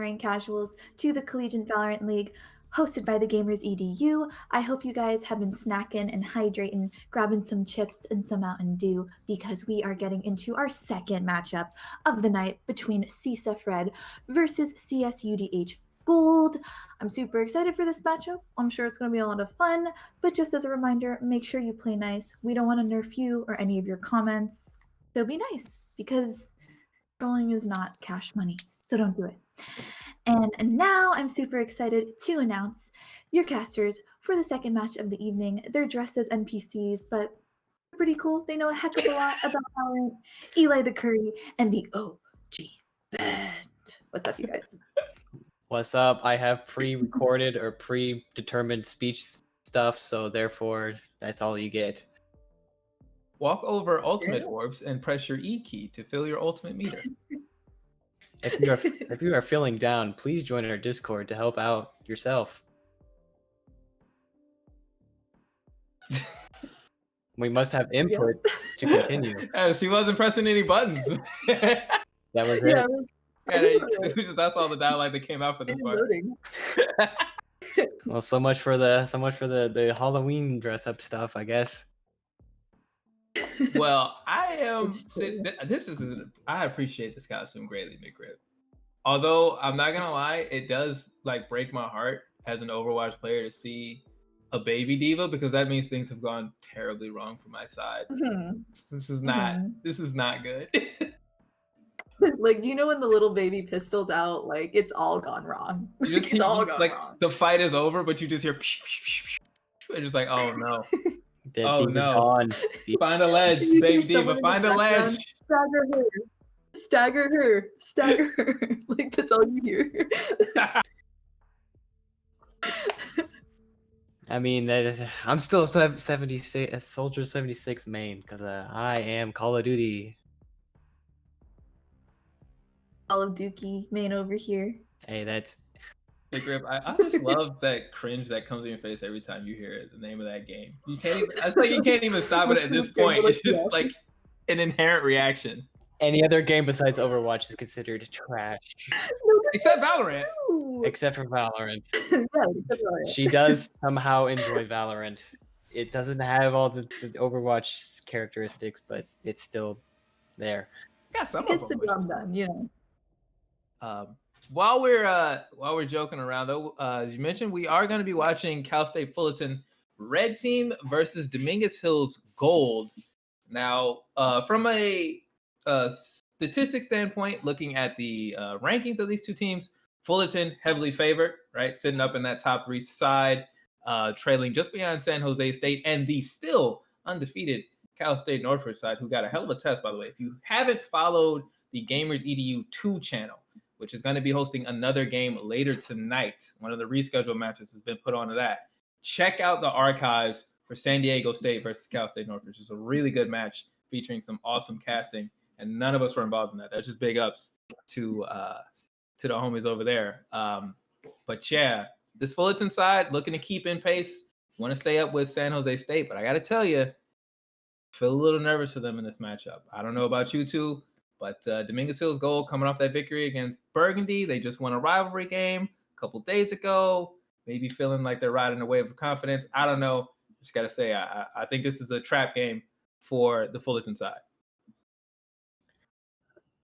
Valorant casuals to the Collegiate Valorant League hosted by the Gamers EDU. I hope you guys have been snacking and hydrating, grabbing some chips and some Mountain Dew because we are getting into our second matchup of the night between CSUF Red versus CSUDH Gold. I'm super excited for this matchup. I'm sure it's going to be a lot of fun, but just as a reminder, make sure you play nice. We don't want to nerf you or any of your comments. So be nice because trolling is not cash money. So don't do it. And now I'm super excited to announce your casters for the second match of the evening. They're dressed as NPCs, but they're pretty cool. They know a heck of a lot about Valorant, Eli the Curry, and the OG Band. What's up, you guys? What's up? I have pre-recorded or predetermined speech stuff, so therefore that's all you get. Walk over ultimate orbs and press your E key to fill your ultimate meter. If you are feeling down, please join our Discord to help out yourself. We must have input to continue. She wasn't pressing any buttons. That was it. Yeah, that's all the dialogue that came out for this part. Well, so much for the Halloween dress up stuff, I guess. Well, I appreciate this costume greatly, McRib. Although I'm not gonna lie, it does like break my heart as an Overwatch player to see a baby diva because that means things have gone terribly wrong for my side. This is not good. Like, you know when the little baby pistol's out, like it's all gone wrong. It's all gone wrong. The fight is over, but you just hear and just like, oh no. Oh no. Gone. Find a ledge, baby diva, find a ledge. Stagger her. Like that's all you hear. I mean, I'm still 76, a Soldier 76 main because I am Call of Duty. Call of Duty main over here. Hey, that's. Hey, Grip, I just love that cringe that comes in your face every time you hear the name of that game. You can't even. It's like you can't even stop it at this point. It's just like an inherent reaction. Any other game besides Overwatch is considered trash. Except Valorant. Except for Valorant. Valorant. She does somehow enjoy Valorant. It doesn't have all the Overwatch characteristics, but it's still there. Yeah, some it gets the job done, you know. While we're joking around though, as you mentioned, we are going to be watching Cal State Fullerton Red Team versus Dominguez Hills Gold. Now, from a statistics standpoint, looking at the rankings of these two teams, Fullerton heavily favored, right? Sitting up in that top 3 side, trailing just behind San Jose State and the still undefeated Cal State Northridge side, who got a hell of a test, by the way. If you haven't followed the Gamers EDU 2 channel, which is going to be hosting another game later tonight, one of the rescheduled matches has been put onto that. Check out the archives for San Diego State versus Cal State Northridge. It's a really good match featuring some awesome casting, and none of us were involved in that. That's just big ups to the homies over there. But yeah, this Fullerton side looking to keep in pace. Want to stay up with San Jose State, but I got to tell you, feel a little nervous for them in this matchup. I don't know about you two, but Dominguez Hills Gold coming off that victory against Burgundy. They just won a rivalry game a couple days ago. Maybe feeling like they're riding a wave of confidence. I don't know. Just got to say, I think this is a trap game for the Fullerton side.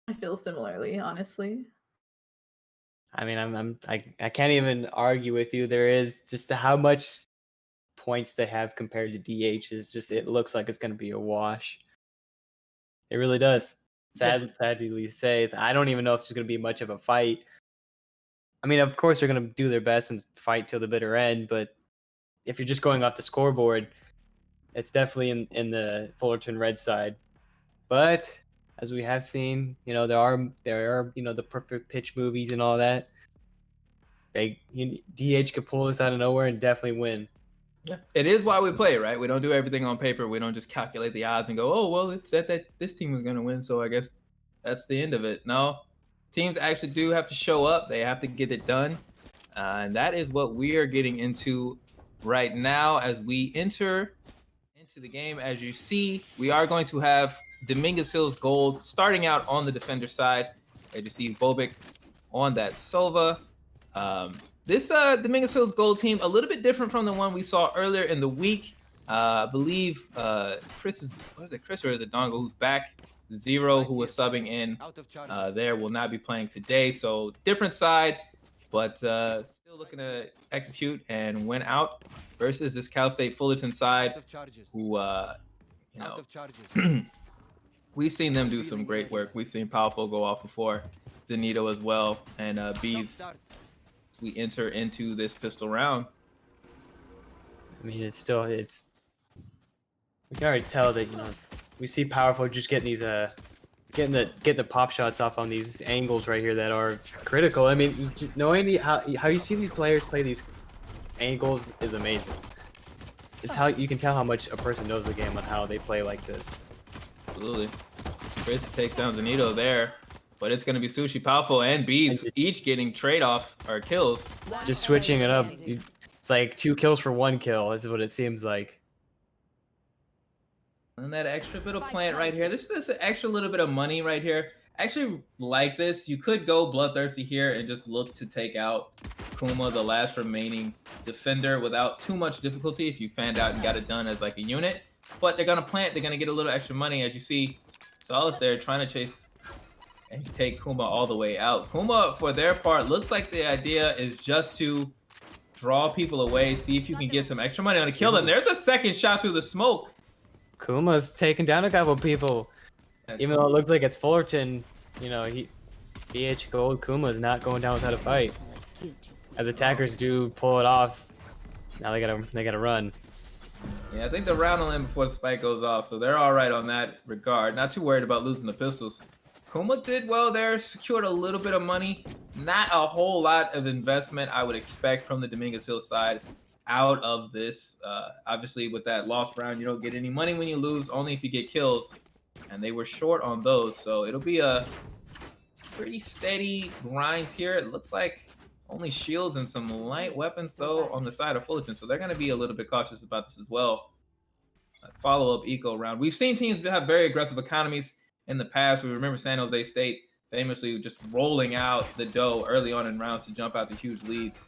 I feel similarly, honestly. I mean, I can't even argue with you. There is just how much points they have compared to DH is just, it looks like it's going to be a wash. It really does. Sadly to say, I don't even know if it's going to be much of a fight. I mean, of course they're going to do their best and fight till the bitter end, but if you're just going off the scoreboard, it's definitely in the Fullerton Red side. But as we have seen, there are the perfect pitch movies and all that. DH could pull this out of nowhere and definitely win. Yeah, it is why we play, right? We don't do everything on paper. We don't just calculate the odds and go, oh, well, it's that this team was going to win, so I guess that's the end of it. No, teams actually do have to show up. They have to get it done. And that is what we are getting into right now as we enter into the game. As you see, we are going to have Dominguez Hills Gold starting out on the defender side. As you see, Bobic on that Sova. This Dominguez Hills Gold team, a little bit different from the one we saw earlier in the week. I believe Chris is or is it Dongo who's back? Zero, who was subbing in there, will not be playing today. So different side, but still looking to execute and win out versus this Cal State Fullerton side, who we've seen them do some great work. We've seen Powerful go off before, Zenito as well, and Bees. We enter into this pistol round. I mean, we can already tell that, we see Powerful just getting these getting the pop shots off on these angles right here that are critical. I mean, knowing how you see these players play these angles is amazing. It's how you can tell how much a person knows the game on how they play like this. Absolutely. Chris takes down Zenito there, but it's going to be Sushi, Powerful, and Bees each getting trade-off or kills. Just switching it up. It's like 2 kills for 1 kill is what it seems like. And that extra bit of plant right here. This is an extra little bit of money right here. I actually like this. You could go Bloodthirsty here and just look to take out Kuma, the last remaining defender, without too much difficulty if you fanned out and got it done as like a unit. But they're going to plant. They're going to get a little extra money. As you see, Solace there trying to chase and take Kuma all the way out. Kuma, for their part, looks like the idea is just to draw people away, see if you can get some extra money on a kill. And there's a second shot through the smoke. Kuma's taking down a couple people. Even though it looks like it's Fullerton, DH Gold Kuma's not going down without a fight. As attackers do pull it off, now they gotta run. Yeah, I think the round will end before the spike goes off, so they're all right on that regard. Not too worried about losing the pistols. Kuma did well there, secured a little bit of money. Not a whole lot of investment I would expect from the Dominguez Hill side out of this. Obviously, with that lost round, you don't get any money when you lose, only if you get kills. And they were short on those, so it'll be a pretty steady grind here. It looks like only shields and some light weapons, though, on the side of Fullerton, so they're going to be a little bit cautious about this as well. Follow-up eco round. We've seen teams have very aggressive economies in the past. We remember San Jose State famously just rolling out the dough early on in rounds to jump out to huge leads.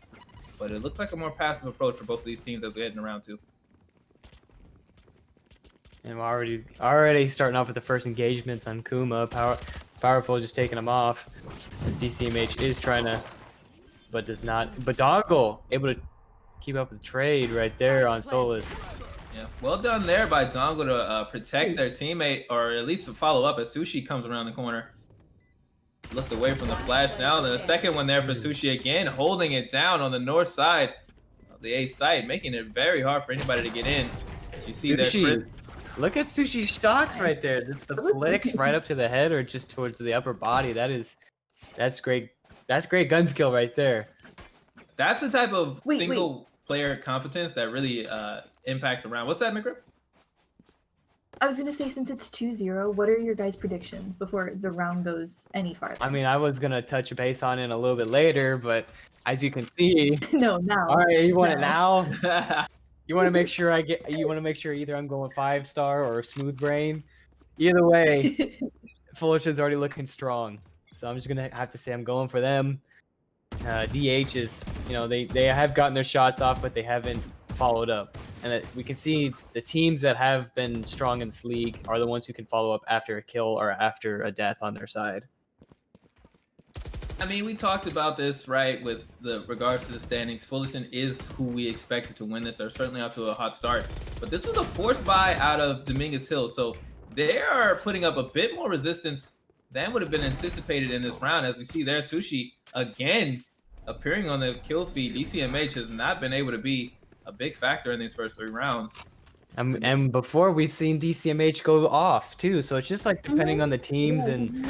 But it looks like a more passive approach for both of these teams as we're heading to round 2. And we're already starting off with the first engagements on Kuma. Powerful just taking him off. As DCMH is trying to, but does not. But Dongle able to keep up with the trade right there on Solus. Yeah, well done there by Dongle to protect their teammate, or at least to follow up as Sushi comes around the corner. Looked away from the flash now. Then a second one there for Sushi again, holding it down on the north side of the A site, making it very hard for anybody to get in. You see Sushi. Look at Sushi's shots right there. That's the flicks right up to the head or just towards the upper body. That's great. That's great gun skill right there. That's the type of single player competence that really impacts a round. What's that, McGrip? I was going to say, since it's 2-0, what are your guys' predictions before the round goes any farther? I mean, I was going to touch base on it a little bit later, but as you can see... No, now. All right, you want it now? You want to make sure either I'm going 5-star or smooth brain. Either way, Fullerton's already looking strong. So I'm just going to have to say I'm going for them. DH is, they have gotten their shots off, but they haven't followed up. And we can see the teams that have been strong in this league are the ones who can follow up after a kill or after a death on their side. I mean, we talked about this, right, with regards to the standings. Fullerton is who we expected to win this. They're certainly off to a hot start. But this was a forced buy out of Dominguez Hill. So they are putting up a bit more resistance than would have been anticipated in this round. As we see there, Sushi again appearing on the kill feed. DCMH has not been able to be a big factor in these first 3 rounds. And before we've seen DCMH go off too. So it's just like depending on the teams and...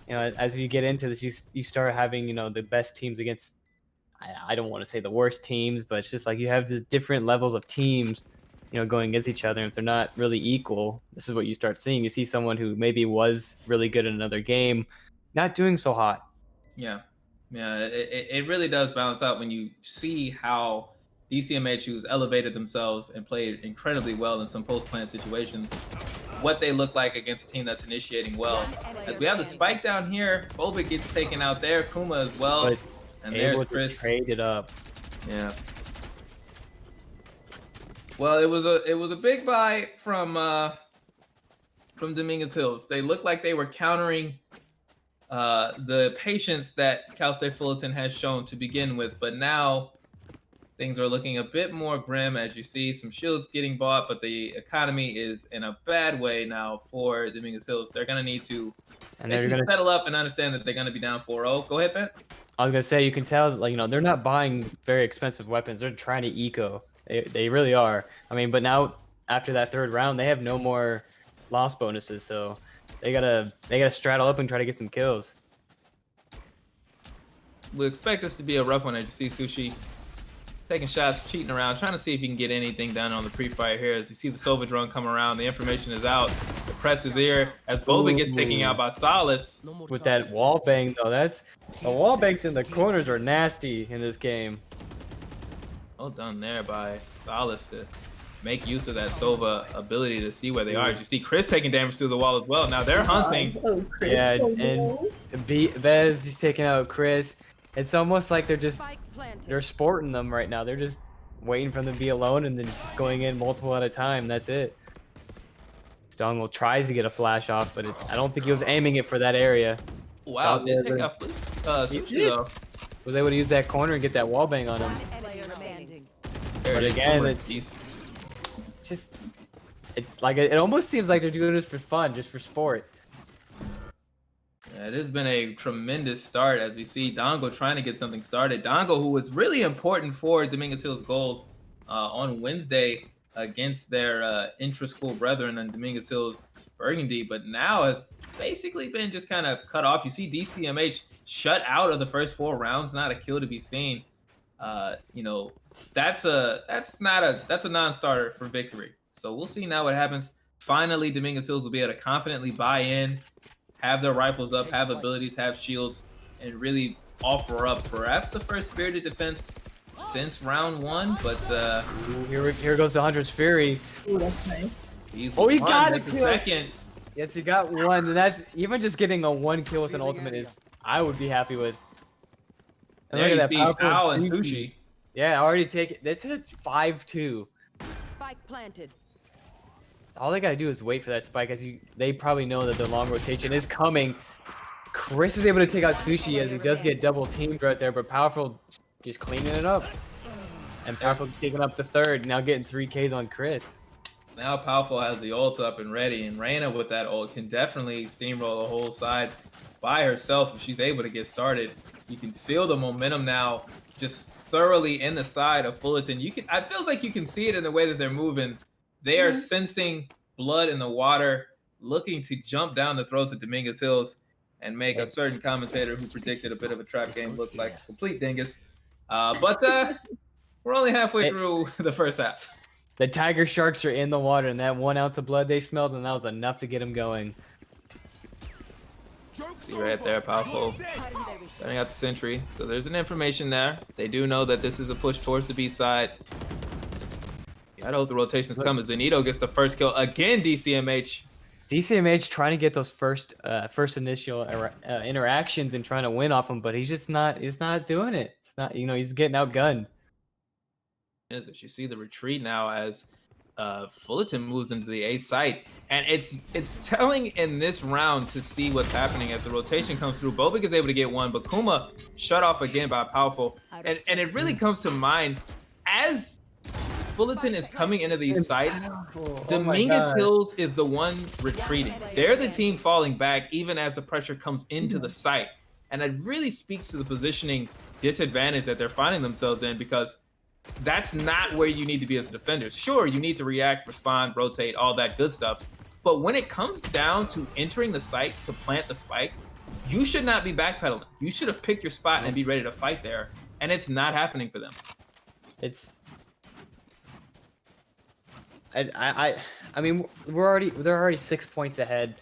as you get into this, you start having, the best teams against, I don't want to say the worst teams, but it's just like you have the different levels of teams, going against each other. And if they're not really equal, this is what you start seeing. You see someone who maybe was really good in another game, not doing so hot. Yeah. It really does balance out when you see how DCMH, who's elevated themselves and played incredibly well in some post-plant situations, what they look like against a team that's initiating well. As we have the spike down here, Bobic gets taken out there, Kuma as well, But and there's able to Chris. trade it up. Yeah. Well, it was a big buy from Dominguez Hills. They looked like they were countering the patience that Cal State Fullerton has shown to begin with, but now things are looking a bit more grim. As you see, some shields getting bought, but the economy is in a bad way now for Dominguez Hills. They're going to need to settle up and understand that they're going to be down 4-0. Go ahead, Ben. I was gonna say, you can tell, like, you know, they're not buying very expensive weapons. They're trying to eco. They really are. I mean, but now after that third round, they have no more loss bonuses, so they gotta straddle up and try to get some kills. We expect this to be a rough one. As you see, Sushi taking shots, cheating around, trying to see if he can get anything done on the pre-fire here. As you see the Sova drone come around, the information is out. The press is here as Boba gets taken out by Solace. With that wall bang, though, the wall bangs in the corners are nasty in this game. Well done there by Solace to make use of that Sova ability to see where they are. As you see Chris taking damage through the wall as well. Now they're hunting. Yeah, and Bez is taking out Chris. It's almost like they're sporting them right now. They're just waiting for them to be alone and then just going in multiple at a time. That's it. Stonewall tries to get a flash off, but I don't think he was aiming it for that area. Wow, did take out Sushi though. Was able to use that corner and get that wall bang on him. But again, it's like it almost seems like they're doing this for fun, just for sport. Yeah, it has been a tremendous start as we see Dongo trying to get something started. Dongo, who was really important for Dominguez Hills Gold on Wednesday against their intra-school brethren in Dominguez Hills Burgundy, but now has basically been just kind of cut off. You see DCMH shut out of the first 4 rounds, not a kill to be seen. You know, that's a non-starter for victory. So we'll see now what happens. Finally, Dominguez Hills will be able to confidently buy in, have their rifles up, have abilities, have shields, and really offer up perhaps the first spirited defense since round 1. But here goes the 100's Fury. Ooh, that's nice. He got a kill. Second. Yes, he got one. And that's even just getting a 1 kill with an ultimate is I would be happy with. And there look at that powerful Pao and GP. Sushi. Yeah, I already take it. That's a 5-2. Spike planted. All they gotta do is wait for that spike, as they probably know that the long rotation is coming. Chris is able to take out Sushi as he does get double teamed right there, but Powerful just cleaning it up. And Powerful taking up the third, now getting 3 Ks on Chris. Now Powerful has the ult up and ready, and Reyna with that ult can definitely steamroll the whole side by herself if she's able to get started. You can feel the momentum now just thoroughly in the side of Fullerton. I feel like you can see it in the way that they're moving. They are sensing blood in the water, looking to jump down the throats of Dominguez Hills and make a certain commentator who predicted a bit of a trap game look like a complete dingus. But we're only halfway through the first half. The tiger sharks are in the water, and that 1 ounce of blood they smelled, and that was enough to get them going. See right there, Powerful setting out the sentry. So there's an information there. They do know that this is a push towards the B side. I hope the rotations come as Zenito gets the first kill again. DCMH trying to get those first initial interactions and trying to win off him, but he's not doing it. It's not, you know, he's getting outgunned. As you see the retreat now as Fullerton moves into the A site, and it's telling in this round to see what's happening as the rotation comes through. Bobic is able to get one, but Kuma shut off again by Powerful, and it really comes to mind as Fullerton is coming into these sites. Dominguez Hills is the one retreating. They're the team falling back even as the pressure comes into the site, and it really speaks to the positioning disadvantage that they're finding themselves in, because that's not where you need to be as a defender. Sure, you need to react, respond, rotate, all that good stuff. But when it comes down to entering the site to plant the spike, you should not be backpedaling. You should have picked your spot and be ready to fight there. And it's not happening for them. I mean, they're already 6 points ahead.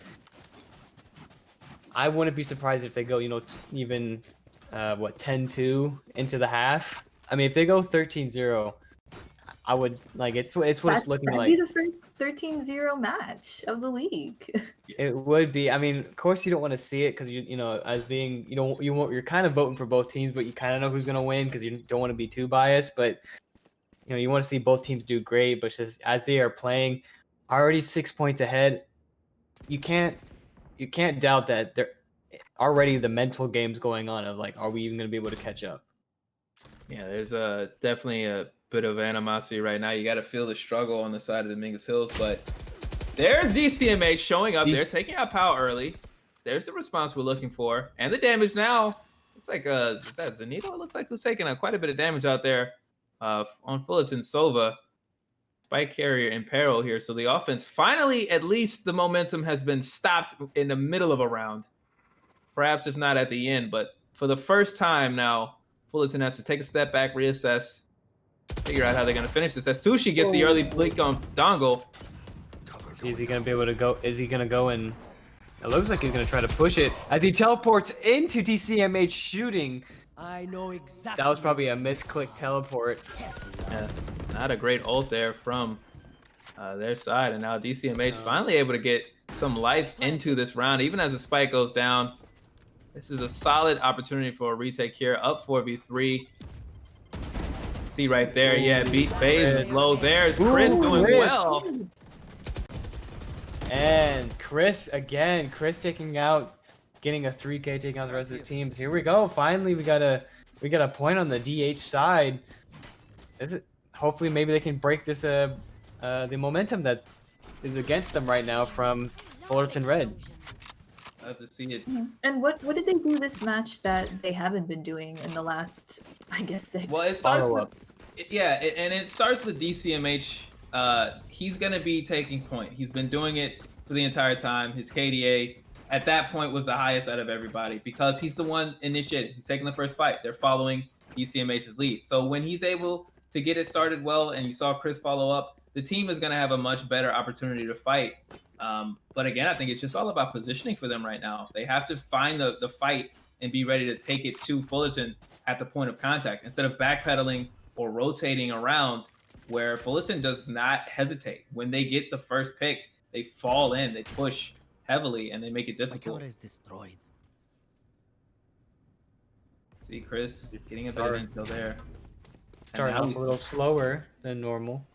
I wouldn't be surprised if they go, you know, even 10-2 into the half. I mean, if they go 13-0, I would like it's what it's looking That'd like. be the first 13-0 match of the league. It would be. I mean, of course, you don't want to see it because you know, as being you're kind of voting for both teams, but you kind of know who's gonna win because you don't want to be too biased. But you know, you want to see both teams do great. But just as they are playing, already 6 points ahead, you can't doubt that they're already the mental games going on of like, are we even gonna be able to catch up? Yeah, there's definitely a bit of animosity right now. You got to feel the struggle on the side of the Dominguez Hills, but there's DCMH showing up there, taking out Pow early. There's the response we're looking for, and the damage now. Looks like is that Zanito? It looks like who's taking quite a bit of damage out there on Fullerton Sova. Spike carrier in peril here, so the offense finally, at least the momentum has been stopped in the middle of a round. Perhaps if not at the end, but for the first time now, Fullerton has to take a step back, reassess, figure out how they're going to finish this. As Sushi gets the early blink on Dongle. Is he going to be able to go? Is he going to go and it looks like he's going to try to push it as he teleports into DCMH shooting. I know exactly. That was probably a misclick teleport. Yeah, not a great ult there from their side. And now DCMH finally able to get some life into this round, even as the spike goes down. This is a solid opportunity for a retake here, up 4v3. See right there, yeah, beat FaZe is low. There's Chris doing well. And Chris again, Chris taking out, getting a 3K, taking out the rest of the teams. Here we go. Finally, we got a point on the DH side. Hopefully, maybe they can break this the momentum that is against them right now from Fullerton Red. I have to see it. And what did they do this match that they haven't been doing in the last, I guess, 6? Well, it starts with, and it starts with DCMH. He's gonna be taking point. He's been doing it for the entire time. His KDA at that point was the highest out of everybody because he's the one initiating. He's taking the first fight. They're following DCMH's lead. So when he's able to get it started well, and you saw Chris follow up, the team is gonna have a much better opportunity to fight. But again, I think it's just all about positioning for them right now. They have to find the fight and be ready to take it to Fullerton at the point of contact instead of backpedaling or rotating around, where Fullerton does not hesitate. When they get the first pick, they fall in, they push heavily, and they make it difficult. Is destroyed. See Chris getting a better intel there. Starting off a little slower than normal.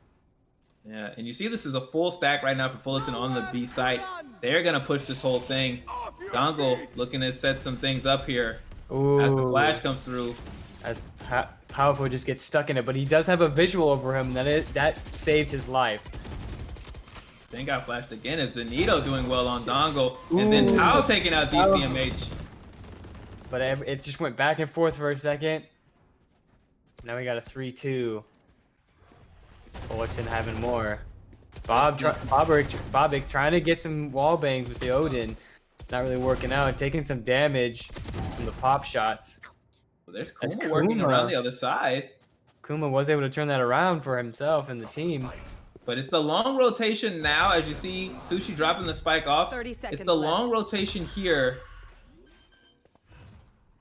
Yeah, and you see this is a full stack right now for Fullerton on the B site. They're going to push this whole thing. Dongle looking to set some things up here. Ooh. As the flash comes through. As Powerful just gets stuck in it, but he does have a visual over him that saved his life. Then got flashed again as Zanito doing well on Dongle. And then Tao taking out DCMH. But it just went back and forth for a second. Now we got a 3-2. Fullerton having more. Bobic trying to get some wall bangs with the Odin. It's not really working out. Taking some damage from the pop shots. Well, there's Kuma working around the other side. Kuma was able to turn that around for himself and the team. But it's the long rotation now, as you see Sushi dropping the spike off. 30 seconds it's the left. long rotation here.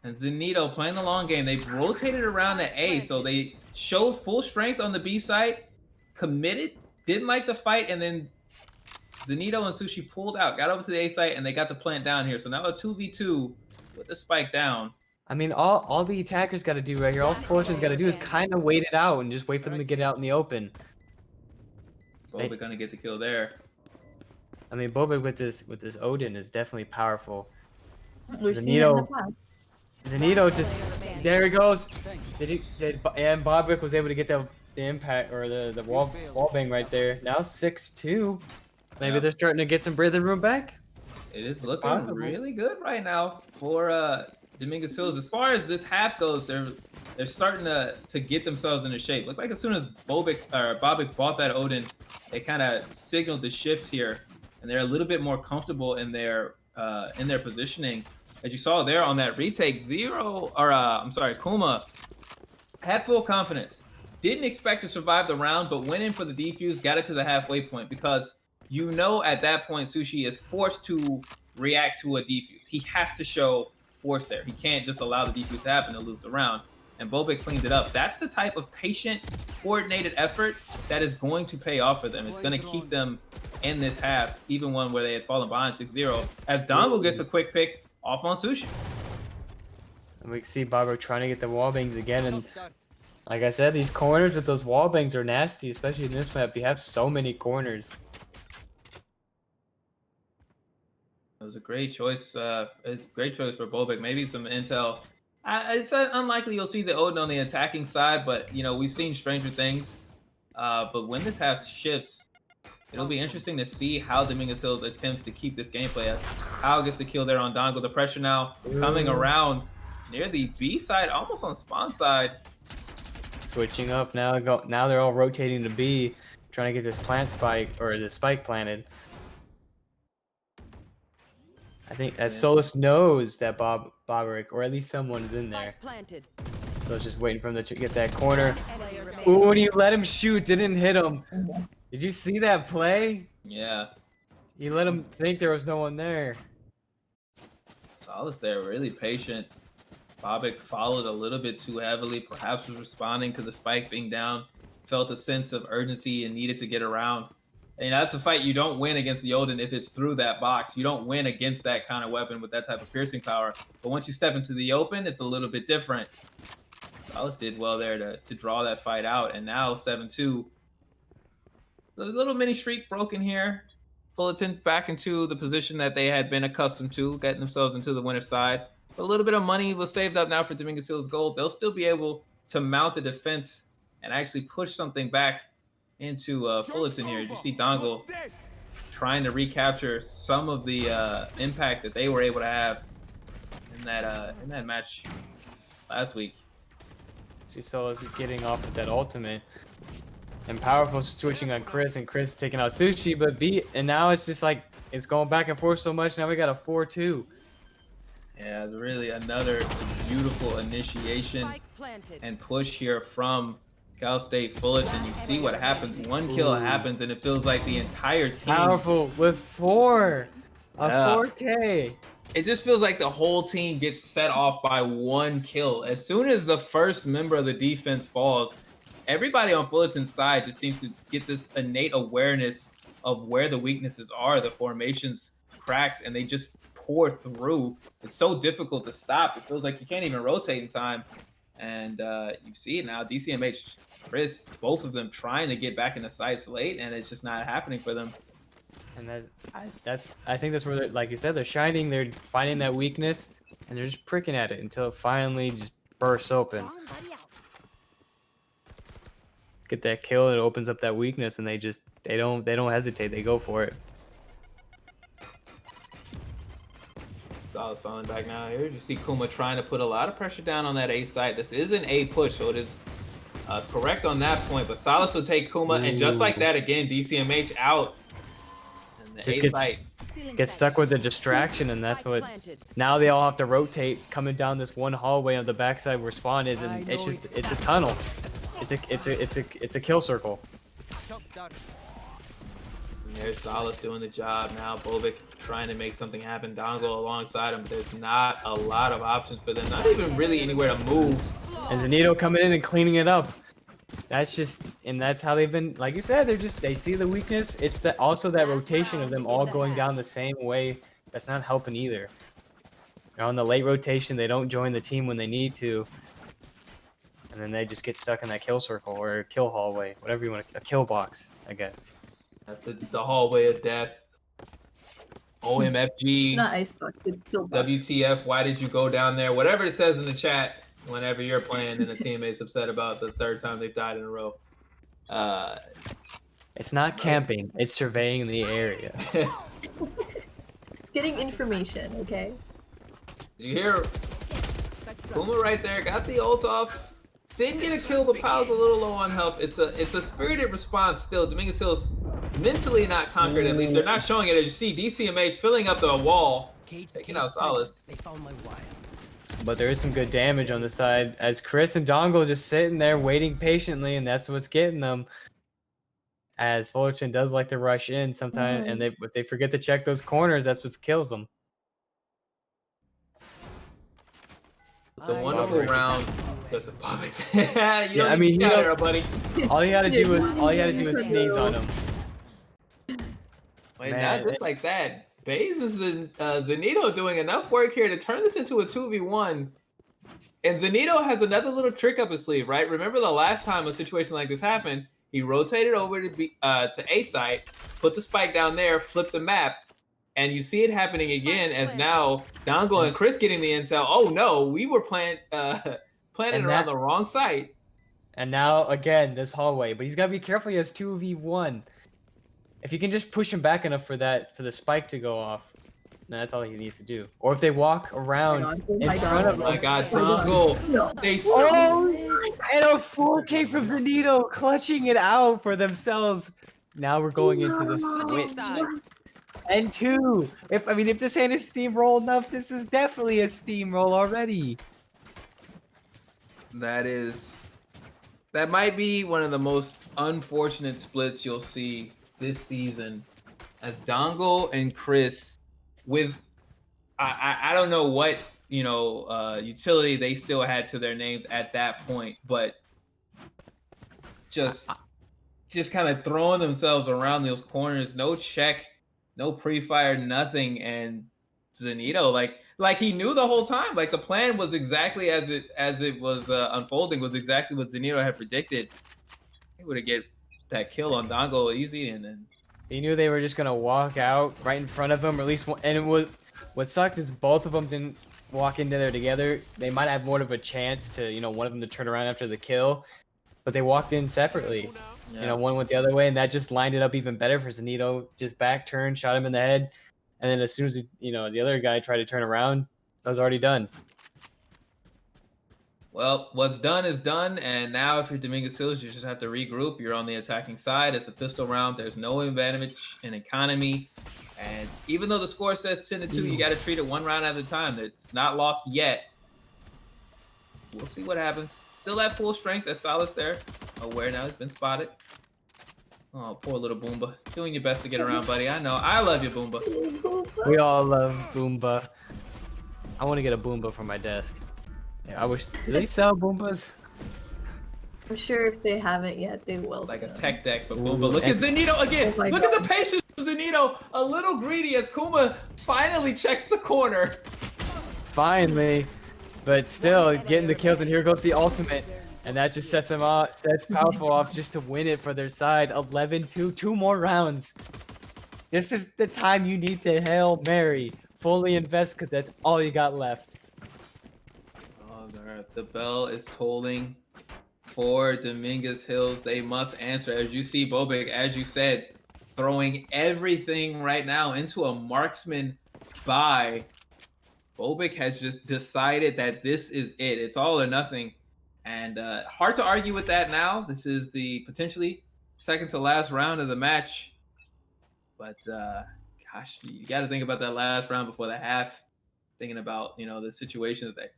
And Zanito playing the long game. They've rotated around the A, so they showed full strength on the B side, committed, didn't like the fight, and then Zanito and Sushi pulled out, got over to the A site, and they got the plant down here. So now a 2v2 with the spike down. I mean, all the attackers got to do right here, all Fullerton's got to do is kind of wait it out and just wait for them to get out in the open. Bobic gonna get the kill there. I mean, Bobic with this Odin is definitely powerful. We've seen it in the past. Zanito just there he goes. And Bobic was able to get the impact or the wall bang right there. Now 6-2. Maybe they're starting to get some breathing room back. It is looking really good right now for Dominguez Hills. As far as this half goes, they're starting to get themselves into shape. Look like as soon as Bobic bought that Odin, they kind of signaled the shift here, and they're a little bit more comfortable in their positioning. As you saw there on that retake, Kuma had full confidence. Didn't expect to survive the round, but went in for the defuse, got it to the halfway point because you know at that point Sushi is forced to react to a defuse. He has to show force there. He can't just allow the defuse to happen to lose the round. And Bobic cleaned it up. That's the type of patient coordinated effort that is going to pay off for them. It's going to keep them in this half, even one where they had fallen behind 6-0. As Dongle gets a quick pick off on Sushi. And we can see Barber trying to get the wall bangs again. And like I said, these corners with those wall bangs are nasty, especially in this map. You have so many corners. It was a great choice. Great choice for Bobek. Maybe some intel. It's unlikely you'll see the Odin on the attacking side, but you know we've seen stranger things. But when this half shifts, it'll be interesting to see how Dominguez Hills attempts to keep this gameplay. As Kyle gets the kill there on Dongle. The pressure now coming around near the B side, almost on spawn side. Switching up now. Now they're all rotating to B, trying to get this plant spike or the spike planted. I think as Solus knows that Boberick, or at least someone is in there. So it's just waiting for him to get that corner. Ooh, and he let him shoot, didn't hit him. Did you see that play? Yeah. He let him think there was no one there. Solus there, really patient. Bobek followed a little bit too heavily, perhaps was responding to the spike being down, felt a sense of urgency and needed to get around. And that's a fight you don't win against the Odin if it's through that box. You don't win against that kind of weapon with that type of piercing power. But once you step into the open, it's a little bit different. Solus did well there to draw that fight out. And now 7-2. A little mini streak broken here. Fullerton back into the position that they had been accustomed to, getting themselves into the winner's side. A little bit of money was saved up now for Dominguez Hills Gold. They'll still be able to mount a defense and actually push something back into Fullerton here. You see Dongle trying to recapture some of the impact that they were able to have in that match last week. She saw us getting off with that ultimate. And powerful switching on Chris, and Chris taking out Sushi, but and now it's just like it's going back and forth so much. Now we got a 4-2. Yeah, really another beautiful initiation and push here from Cal State Fullerton. You see what happens. One kill happens, and it feels like the entire team. Powerful with 4. A 4K. It just feels like the whole team gets set off by one kill. As soon as the first member of the defense falls, everybody on Fullerton's side just seems to get this innate awareness of where the weaknesses are, the formations cracks, and they just pour through. It's so difficult to stop. It feels like you can't even rotate in time. And you see it now. DCMH, Chris, both of them trying to get back in the sights late, and it's just not happening for them. And I think that's where, like you said, they're shining. They're finding that weakness, and they're just pricking at it until it finally just bursts open. Get that kill, it opens up that weakness, and they don't hesitate. They go for it. Solus falling back now. Here you see Kuma trying to put a lot of pressure down on that A site. This is an A push, so it is correct on that point. But Solus will take Kuma, and just like that, again, DCMH out. And the Just A site gets stuck with the distraction, and that's what. Now they all have to rotate coming down this one hallway on the backside where spawn is, and it's a tunnel. It's a kill circle. And there's Solus doing the job now. Bobek trying to make something happen. Dongle alongside him. There's not a lot of options for them. Not even really anywhere to move. And Zanito coming in and cleaning it up. That's how they've been. Like you said, they see the weakness. It's also that rotation of them all going down the same way. That's not helping either. They're on the late rotation. They don't join the team when they need to. And then they just get stuck in that kill circle or kill hallway, whatever you want to, a kill box, I guess. That's the hallway of death. OMFG. It's not icebox, it's kill box. WTF, why did you go down there? Whatever it says in the chat whenever you're playing and a teammate's upset about the third time they've died in a row. It's not camping, it's surveying the area. It's getting information, okay? Did you hear Puma right there? Got the ult off. Didn't get a kill, but Powell's a little low on health. It's a spirited response still. Dominguez Hills mentally not conquered, at least. They're not showing it. As you see, DCMH filling up the wall, taking out Solus. But there is some good damage on the side as Chris and Dongle just sitting there waiting patiently, and that's what's getting them. As Fullerton does like to rush in sometimes, and if they forget to check those corners, that's what kills them. It's a wonderful round. Listen, Bobbitt. You Yeah, don't I need mean, to shout at buddy. all you gotta do is sneeze on him. Wait, not Man, just like that. Baze and Zanito doing enough work here to turn this into a 2v1. And Zanito has another little trick up his sleeve, right? Remember the last time a situation like this happened, he rotated over to A site, put the spike down there, flipped the map, and you see it happening again as now Dongo and Chris getting the intel. Oh no, we were planted around the wrong site. And now again this hallway, but he's gotta be careful. He has 2v1. If you can just push him back enough for the spike to go off, that's all he needs to do. Or if they walk around in front of Oh my him. god, Dongo! They And a 4K from Zanito clutching it out for themselves. Now we're going into the switch. And 2. If this ain't a steamroll enough, this is definitely a steamroll already. That might be one of the most unfortunate splits you'll see this season, as Dongo and Chris, with I don't know what utility they still had to their names at that point, but just kind of throwing themselves around those corners, no check, no pre-fire, nothing, and Zanito like he knew the whole time, like the plan was exactly as it was unfolding, was exactly what Zanito had predicted. He would have get that kill on Dongo easy, and then he knew they were just gonna walk out right in front of him, or at least one, and it was what sucked is both of them didn't walk into there together. They might have more of a chance to one of them to turn around after the kill, but they walked in separately. yeah. One went the other way, and that just lined it up even better for Zanito. Just back turn, shot him in the head, and then as soon as the other guy tried to turn around, that was already done. Well, what's done is done, and now if you're Dominguez Hills, you just have to regroup. You're on the attacking side. It's a pistol round. There's no advantage in economy, and even though the score says 10-2, you got to treat it one round at a time. It's not lost yet. We'll see what happens. Still at full strength. That's Salas there. Aware now. He's been spotted. Oh, poor little Boomba. Doing your best to get around, buddy. I know. I love you, Boomba. We all love Boomba. I want to get a Boomba for my desk. Yeah, I wish. Do they sell Boombas? I'm sure if they haven't yet, they will. Like a soon. tech deck, but Boomba. Look at Zanito again. Oh my Look God. at the patience of Zanito. A little greedy as Kuma finally checks the corner. Finally, but still getting the kills, and here goes the ultimate, and that just sets Powerful off just to win it for their side. 11-2, 2 more rounds. This is the time you need to Hail Mary, fully invest, because that's all you got left. Oh, the bell is tolling for Dominguez Hills. They must answer. As you see, Bobek, as you said, throwing everything right now into a marksman buy. Bobek has just decided that this is it. It's all or nothing. And hard to argue with that now. This is the potentially second to last round of the match. But gosh, you got to think about that last round before the half. Thinking about, the situations that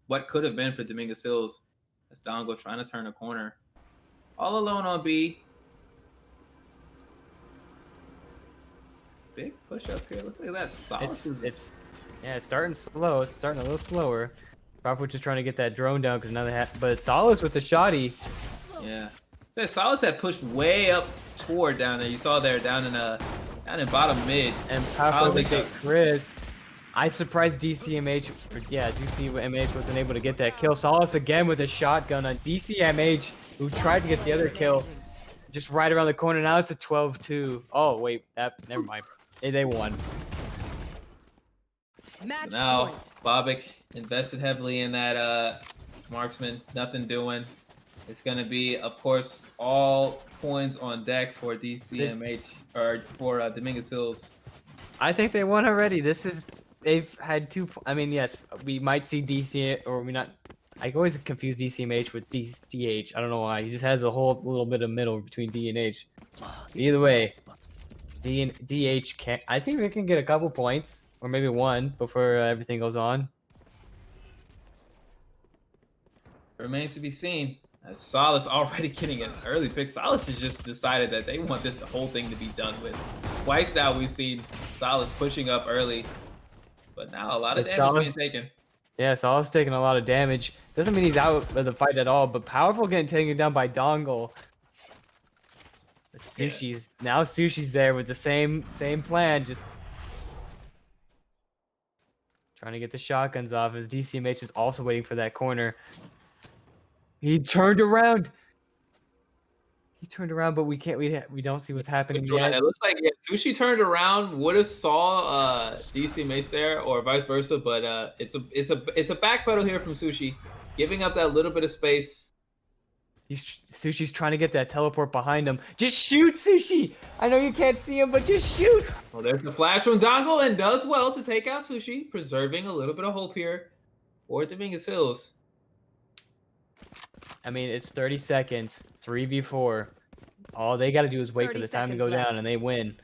what could have been for Dominguez Hills. As Dongo trying to turn a corner. All alone on B. Big push up here. Let's look at that. Salas It's starting slow. It's starting a little slower. Powerful just trying to get that drone down because now they have. But Salas with the shoddy. Yeah. So Salas had pushed way up toward down there. You saw there down in bottom mid. And Powerful to get Chris. I surprised DCMH. DCMH wasn't able to get that kill. Salas again with a shotgun on DCMH, who tried to get the other kill. Just right around the corner. Now it's a 12-2. Oh wait, never mind. They won. Now Bobek invested heavily in that marksman. Nothing doing. It's gonna be, of course, all coins on deck for DCMH or for Dominguez Hills. I think they won already. They've had 2. I mean, yes, we might see DC or we not. I always confuse DCMH with DH. I don't know why. He just has a whole little bit of middle between D and H. Either way, D and DH can. I think they can get a couple points or maybe 1 before everything goes on. Remains to be seen. As Salas already getting an early pick. Salas has just decided that they want the whole thing to be done with. Twice now we've seen Salas pushing up early. But now a lot of damage being taken. Yeah, Salah's taking a lot of damage. Doesn't mean he's out of the fight at all, but Powerful getting taken down by Dongle. Sushi's there with the same plan, just trying to get the shotguns off as DCMH is also waiting for that corner. He turned around. But we can't. We don't see what's happening yet. It looks like Sushi turned around, would have saw DC Mace there, or vice versa. But it's a backpedal here from Sushi, giving up that little bit of space. Sushi's trying to get that teleport behind him. Just shoot, Sushi! I know you can't see him, but just shoot! Well, there's the flash from Dongle, and does well to take out Sushi, preserving a little bit of hope here for Dominguez Hills. I mean, it's 30 seconds, 3v4. All they got to do is wait for the time to go down, and they win.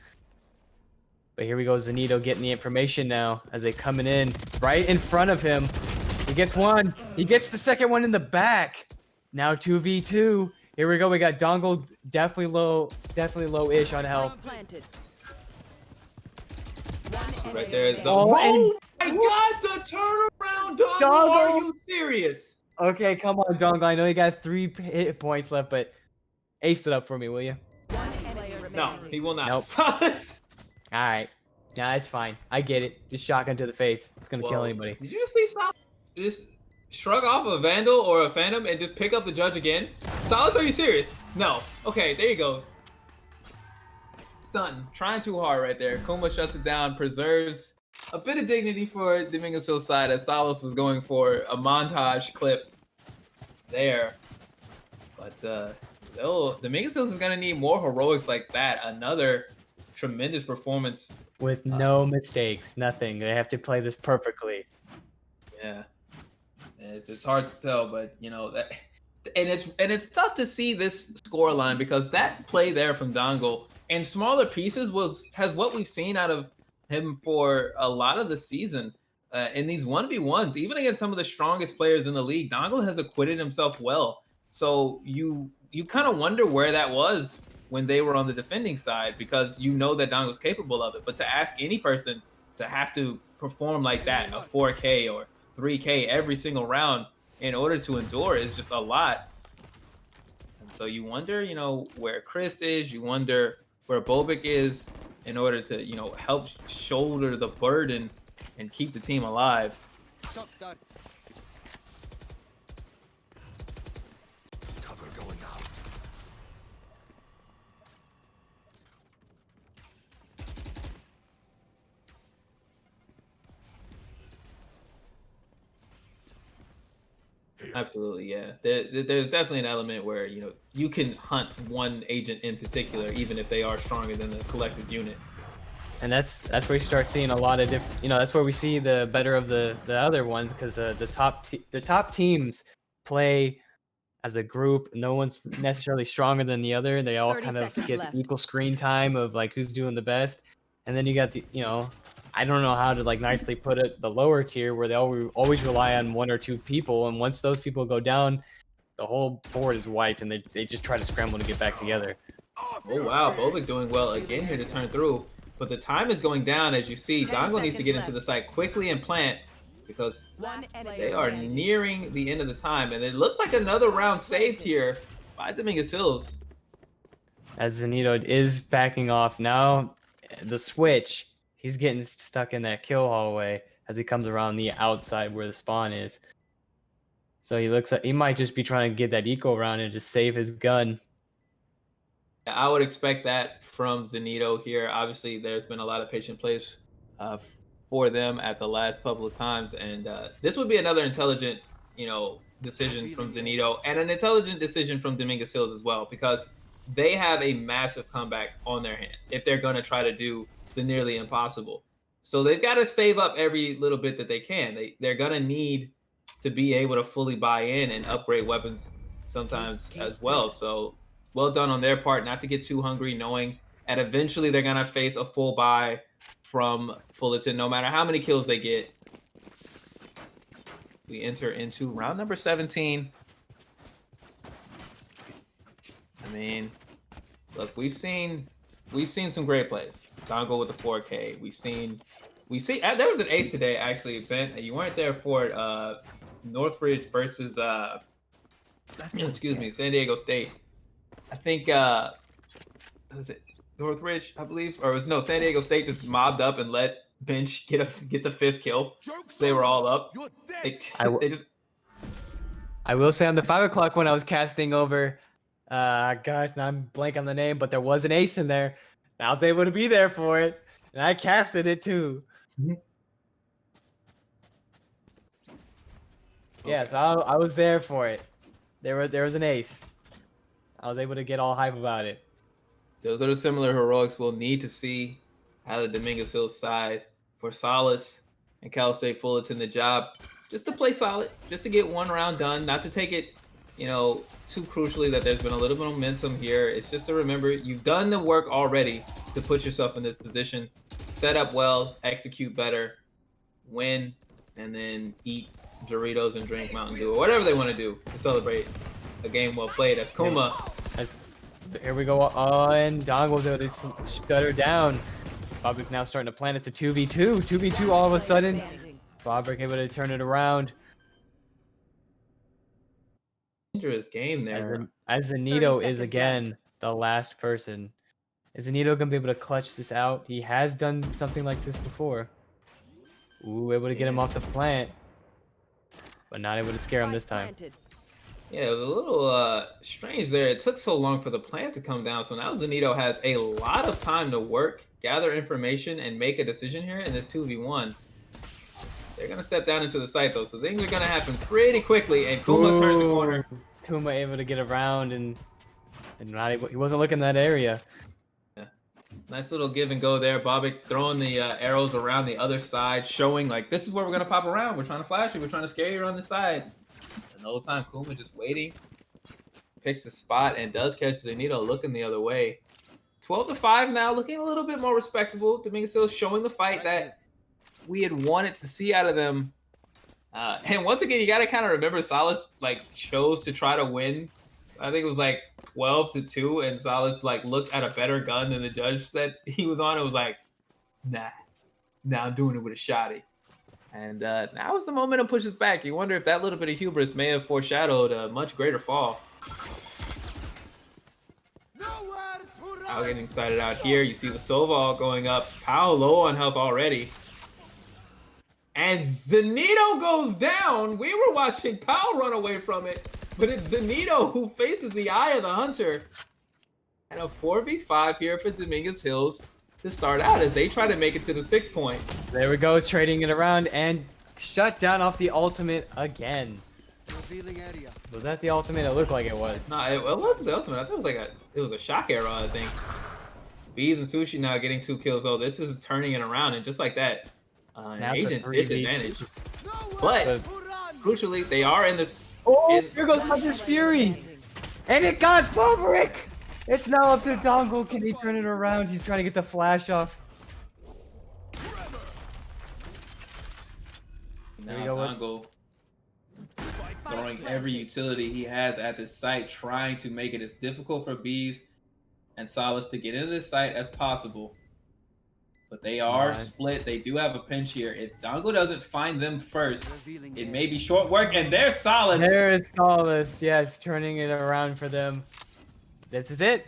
But here we go, Zanito getting the information now as they coming in right in front of him. He gets one. He gets the second one in the back. Now 2v2. Here we go. We got Dongle definitely low-ish on health. Right there. Oh my God, the turnaround, Dongle. Are you serious? Okay, come on, Dongle. I know you got 3 hit points left, but ace it up for me, will you? No, he will not. Nope. All right. Nah, it's fine. I get it. Just shotgun to the face. It's gonna kill anybody. Did you just see Salas just shrug off a Vandal or a Phantom and just pick up the Judge again? Salas, are you serious? No. Okay, there you go. Stunting. Trying too hard right there. Kuma shuts it down, preserves a bit of dignity for Dominguez Hill's side as Salas was going for a montage clip there. But Dominguez Hills is going to need more heroics like that. Another tremendous performance. With no mistakes, nothing. They have to play this perfectly. Yeah. It's hard to tell, but you know that, and it's tough to see this score line because that play there from Dongle in smaller pieces has what we've seen out of him for a lot of the season. In these 1v1s, even against some of the strongest players in the league, Dongle has acquitted himself well. So you kind of wonder where that was when they were on the defending side, because you know that Dongle's capable of it. But to ask any person to have to perform like that, a 4K or 3K every single round in order to endure is just a lot. And so you wonder, you know, where Chris is, you wonder where Bobik is in order to, you know, help shoulder the burden and keep the team alive. Cover going out. Absolutely, yeah. There's definitely an element where, you know, you can hunt one agent in particular, even if they are stronger than the collective unit. And that's where you start seeing a lot of different. You know, that's where we see the better of the other ones, because the top teams play as a group. No one's necessarily stronger than the other. They all kind of get equal screen time of like who's doing the best. And then you got the, you know, I don't know how to like nicely put it, the lower tier where they always rely on 1 or 2 people, and once those people go down, the whole board is wiped, and they just try to scramble to get back together. Oh wow, Bobik doing well again here to turn through, but the time is going down as you see. Dongle needs to get into the site quickly and plant, because they are nearing the end of the time, and it looks like another round saved here by Dominguez Hills. As Zanito is backing off now, the switch, he's getting stuck in that kill hallway as he comes around the outside where the spawn is. So he looks like he might just be trying to get that eco round and just save his gun. I would expect that from Zanito here. Obviously, there's been a lot of patient plays for them at the last couple of times, and this would be another intelligent, you know, decision from Zanito, and an intelligent decision from Dominguez Hills as well, because they have a massive comeback on their hands if they're going to try to do the nearly impossible. So they've got to save up every little bit that they can. They're going to need to be able to fully buy in and upgrade weapons sometimes as well. So well done on their part not to get too hungry, knowing that eventually they're going to face a full buy from Fullerton, no matter how many kills they get. We enter into round number 17. I mean, look, we've seen some great plays. Dongle with the 4K. We've seen we see there was an ace today, actually, Ben. You weren't there for it. Northridge versus excuse me, San Diego State. I think was it Northridge, I believe, or was no San Diego State just mobbed up and let Bench get the 5th kill. They were all up. They just. I will say on the 5 o'clock when I was casting over, gosh, now I'm blank on the name, but there was an ace in there. And I was able to be there for it, and I casted it too. Yeah, so I was there for it. There was an ace. I was able to get all hype about it. Those are the similar heroics we'll need to see out of the Dominguez Hills side for Solace and Cal State Fullerton. The job just to play solid, just to get one round done, not to take it, too crucially that there's been a little bit of momentum here. It's just to remember you've done the work already to put yourself in this position. Set up well, execute better, win, and then eat Doritos and drink Mountain Dew or whatever they want to do to celebrate a game well played. As Kuma. Here we go. Oh, and Dongle's able to shut her down. Bobrick now starting to plan. It's a 2v2. 2v2 all of a sudden. Bobrick able to turn it around. Dangerous game there. As Zanito is again the last person. Is Zanito going to be able to clutch this out? He has done something like this before. Ooh, able to get him off the plant. But not able to scare him this time. Yeah, it was a little strange there. It took so long for the plant to come down. So now Zanito has a lot of time to work, gather information, and make a decision here in this 2v1. They're going to step down into the site, though. So things are going to happen pretty quickly. And Kuma turns the corner. Kuma able to get around and not able. He wasn't looking in that area. Yeah. Nice little give and go there. Bobic throwing the arrows around the other side, showing like, this is where we're going to pop around. We're trying to flash you. We're trying to scare you on the side. And the whole time, Kuma just waiting. Picks a spot and does catch Zanito looking the other way. 12-5 now, looking a little bit more respectable. Dominguez Hills showing the fight that we had wanted to see out of them. And once again, you got to kind of remember Salas chose to try to win. I think it was 12-2, and Salas looked at a better gun than the judge that he was on. It was like, nah, I'm doing it with a shotty. And now is the momentum pushes back. You wonder if that little bit of hubris may have foreshadowed a much greater fall. Now getting excited out here. You see the Soval going up. Powell low on health already. And Zanito goes down. We were watching Powell run away from it, but it's Zanito who faces the eye of the hunter. And a 4v5 here for Dominguez Hills to start out as they try to make it to the 6 point. There we go, trading it around and shut down off the ultimate again. Was that the ultimate? It looked like it was. No, it wasn't the ultimate. I thought it was a shock arrow, I think. Bees and Sushi now getting 2 kills. Oh, this is turning it around, and just like that, an agent disadvantage. But crucially, they are in this. Oh, here goes Hunter's Fury, and it got Boberick. It's now up to Dongle. Can he turn it around? He's trying to get the flash off. Now Dongle throwing every utility he has at this site, trying to make it as difficult for Bees and Solace to get into this site as possible. But they are split. They do have a pinch here. If Dongle doesn't find them first, it may be short work. And there's Solace. There is Solace. Yes, turning it around for them. This is it.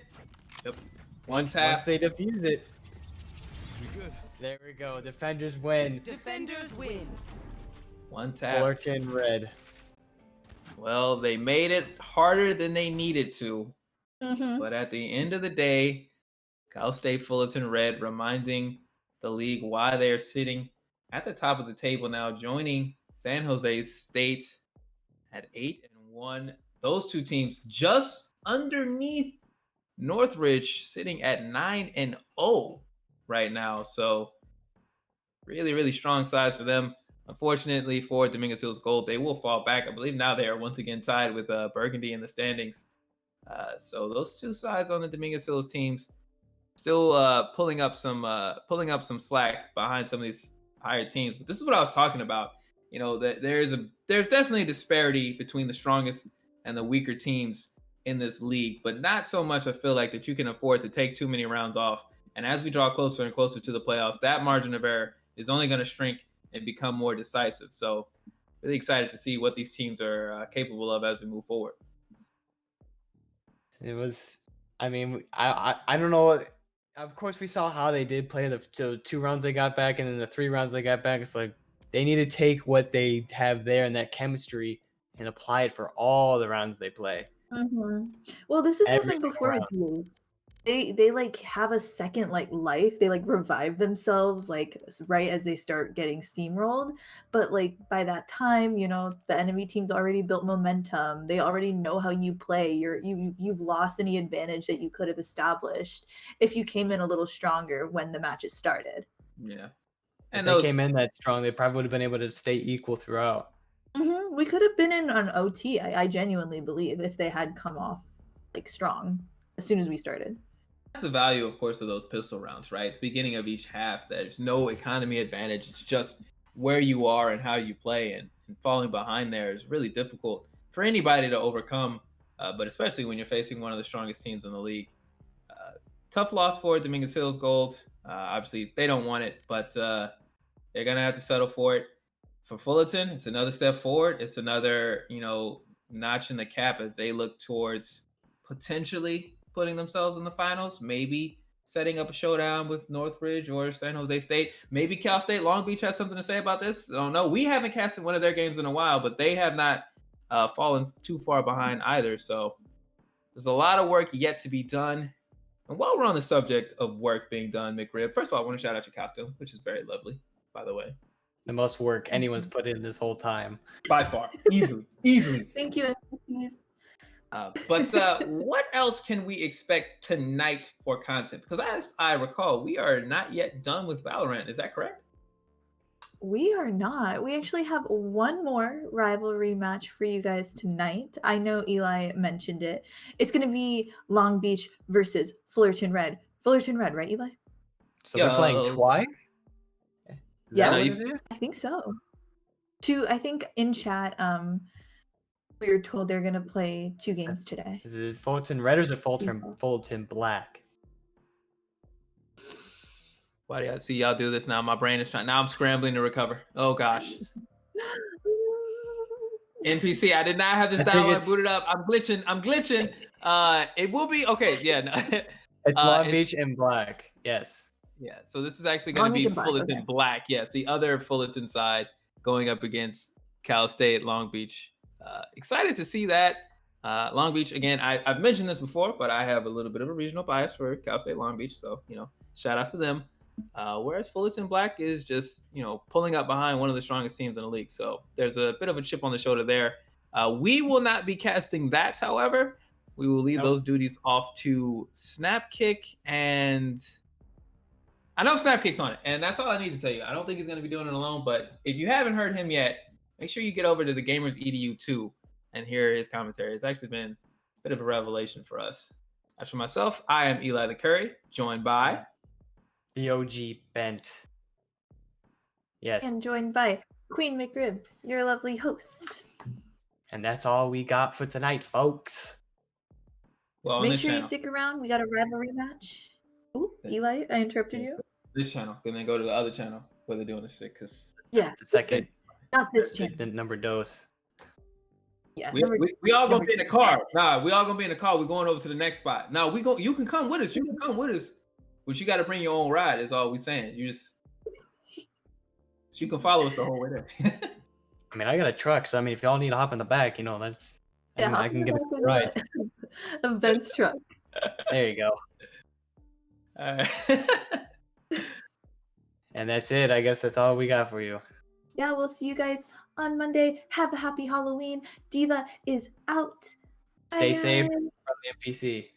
Yep. Once they defuse it. There we go. Defenders win. Defenders win. One tap. Fullerton red. Well, they made it harder than they needed to. Mm-hmm. But at the end of the day, Cal State Fullerton red, reminding the league why they are sitting at the top of the table now, joining San Jose State at 8-1. Those two teams just underneath Northridge, sitting at 9-0 right now. So really, really strong sides for them. Unfortunately for Dominguez Hills Gold, they will fall back. I believe now they are once again tied with Burgundy in the standings. So those two sides on the Dominguez Hills teams still pulling up some slack behind some of these higher teams. But this is what I was talking about. You know, that there's definitely a disparity between the strongest and the weaker teams in this league, but not so much I feel like that you can afford to take too many rounds off. And as we draw closer and closer to the playoffs, that margin of error is only going to shrink and become more decisive. So really excited to see what these teams are capable of as we move forward. It was, I mean, I don't know. Of course, we saw how they did play the 2 rounds they got back, and then the 3 rounds they got back. It's like they need to take what they have there and that chemistry and apply it for all the rounds they play. Mhm. Well, this has Every happened single before with round. DH. They, like, have a second, like, life. They, like, revive themselves, like, right as they start getting steamrolled, but, like, by that time, the enemy team's already built momentum. They already know how you play. You've lost any advantage that you could have established if you came in a little stronger when the matches started. Yeah. If And they those came in that strong, they probably would have been able to stay equal throughout. We could have been in an OT, I genuinely believe, if they had come off, like, strong as soon as we started. that's the value, of course, of those pistol rounds, right? At the beginning of each half, there's no economy advantage. It's just where you are and how you play, and falling behind there is really difficult for anybody to overcome, but especially when you're facing one of the strongest teams in the league. Tough loss for Dominguez Hills Gold. Obviously, they don't want it, but they're gonna have to settle for it. For Fullerton, it's another step forward. It's another, notch in the cap as they look towards potentially putting themselves in the finals, maybe setting up a showdown with Northridge or San Jose State. Maybe Cal State Long Beach has something to say about this. I don't know. We haven't casted one of their games in a while, but they have not fallen too far behind either. So there's a lot of work yet to be done. And while we're on the subject of work being done, McRib, first of all, I want to shout out your costume, which is very lovely, by the way. The most work anyone's put in this whole time. By far. Easily. Thank you, NPCs. But what else can we expect tonight for content? Because as I recall, we are not yet done with Valorant. Is that correct? We are not. We actually have one more rivalry match for you guys tonight. I know Eli mentioned it. It's going to be Long Beach versus Fullerton Red. Fullerton Red, right, Eli? So they're playing twice? Is Yeah. that No, what you- it is? I think so. I think in chat, we were told they're going to play 2 games today. Is it Fullerton Red or is it CSUF. Fullerton Black? Why do I see y'all do this now? My brain is trying. Now I'm scrambling to recover. Oh gosh. NPC, I did not have this I think dialogue it's- booted up. I'm glitching. It will be okay. Yeah. No. It's Long it's- Beach and Black. Yes. Yeah. So this is actually going Long to Beach be and Black, Fullerton okay. Black. Yes, the other Fullerton side going up against Cal State Long Beach. Excited to see that. Long Beach again. I've mentioned this before, but I have a little bit of a regional bias for Cal State Long Beach. So shout outs to them. Whereas Fullerton Black is just, pulling up behind one of the strongest teams in the league. So there's a bit of a chip on the shoulder there. We will not be casting that, however. We will leave those duties off to Snapkick, and I know Snapkick's on it, and that's all I need to tell you. I don't think he's going to be doing it alone, but if you haven't heard him yet, make sure you get over to the Gamers EDU 2 and hear his commentary. It's actually been a bit of a revelation for us. As for myself, I am Eli the Curry, joined by The OG Bent. Yes. And joined by Queen McRib, your lovely host. And that's all we got for tonight, folks. well, on Make this sure you channel. stick around. We got a rivalry match. Ooh, Eli, I interrupted you. This channel, and then go to the other channel where they're doing this shit. Because Yeah, The second, not this channel. the number dose. Yeah, we all gonna number be in the car. Nah, we all gonna be in the car. We're going over to the next spot. Now you can come with us. You can come with us, but you got to bring your own ride. Is all we saying. You can follow us the whole way there. I mean, I got a truck, so I mean, if y'all need to hop in the back, that's. Yeah, I can give it a ride. A Ben's truck. There you go. All right. And that's it. I guess that's all we got for you. Yeah, we'll see you guys on Monday. Have a happy Halloween. Diva is out. Stay Bye, safe guys. from the NPC.